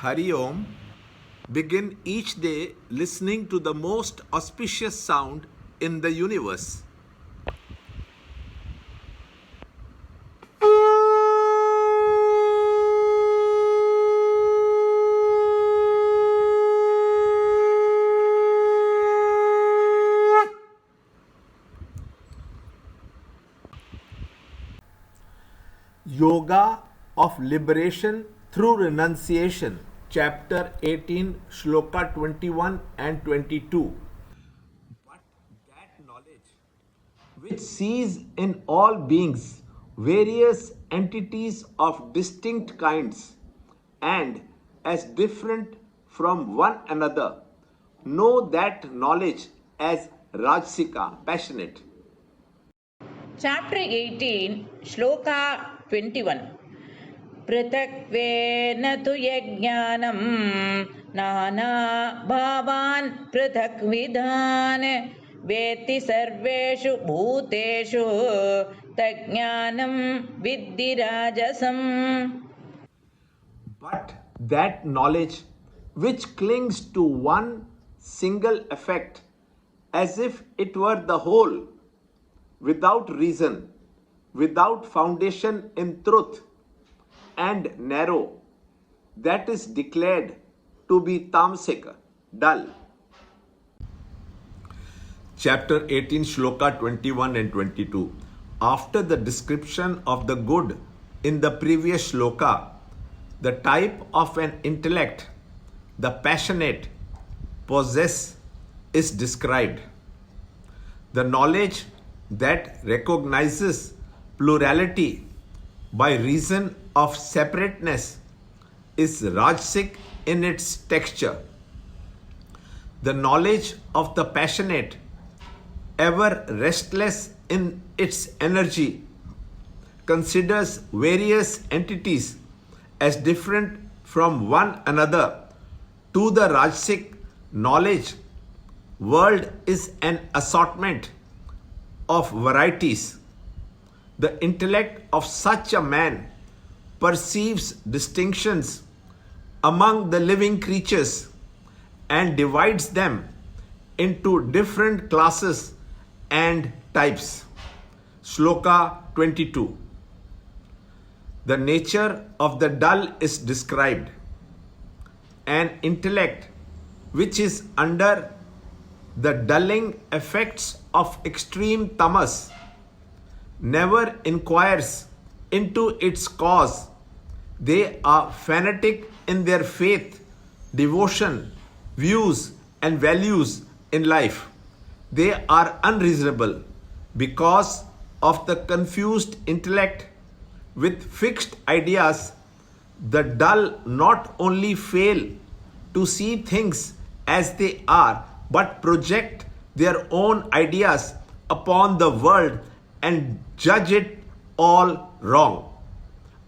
Hari Om, begin each day listening to the most auspicious sound in the universe. Yoga of Liberation through Renunciation, Chapter 18, Shloka 21 and 22. But that knowledge which sees in all beings various entities of distinct kinds and as different from one another, know that knowledge as Rajsika, passionate. Chapter 18, Shloka 21. पृथक्त्वेन तु यज्ञानं नाना भावान् पृथक्विधान् वेत्ति सर्वेषु भूतेषु तज्ज्ञानं विद्धि राजसम्. But that knowledge which clings to one single effect as if it were the whole, without reason, without foundation in truth, and narrow, that is declared to be tamsik, dull. Chapter 18, Shloka 21 and 22. After the description of the good in the previous shloka, the type of an intellect the passionate possess is described. The knowledge that recognizes plurality by reason of separateness is Rajasic in its texture. The knowledge of the passionate, ever restless in its energy, considers various entities as different from one another. To the Rajasic knowledge, world is an assortment of varieties. The intellect of such a man perceives distinctions among the living creatures and divides them into different classes and types. Shloka 22. The nature of the dull is described. An intellect which is under the dulling effects of extreme tamas never inquires into its cause. They are fanatic in their faith, devotion, views, and values in life. They are unreasonable because of the confused intellect with fixed ideas. The dull not only fail to see things as they are, but project their own ideas upon the world and judge it all wrong.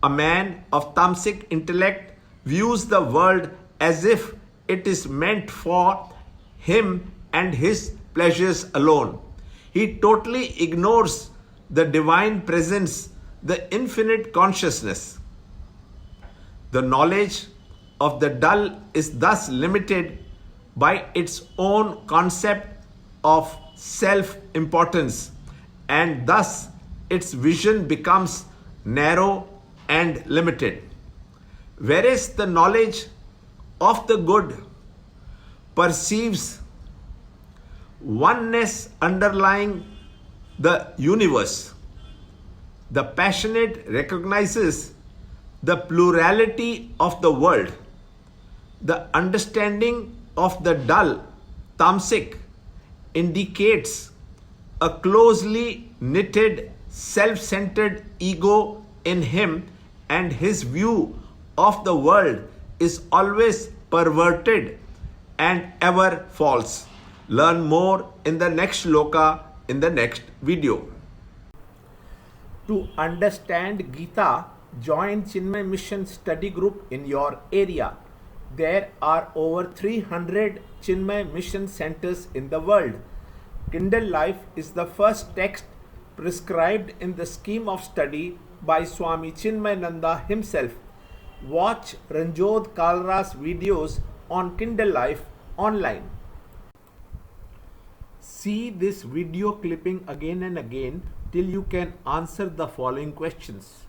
A man of tamasic intellect views the world as if it is meant for him and his pleasures alone. He totally ignores the divine presence, the infinite consciousness. The knowledge of the dull is thus limited by its own concept of self-importance, and thus its vision becomes narrow and limited. Whereas the knowledge of the good perceives oneness underlying the universe. The passionate recognizes the plurality of the world. The understanding of the dull, tamasic, indicates a closely knitted, self-centered ego in him, and his view of the world is always perverted and ever false. Learn more in the next shloka in the next video. To understand Gita, join Chinmaya Mission study group in your area. There are over 300 Chinmaya Mission centers in the world. Kindle Life is the first text prescribed in the scheme of study by Swami Chinmayananda himself. Watch Ranjot Kalra's videos on Kindle Life online. See this video clipping again and again till you can answer the following questions.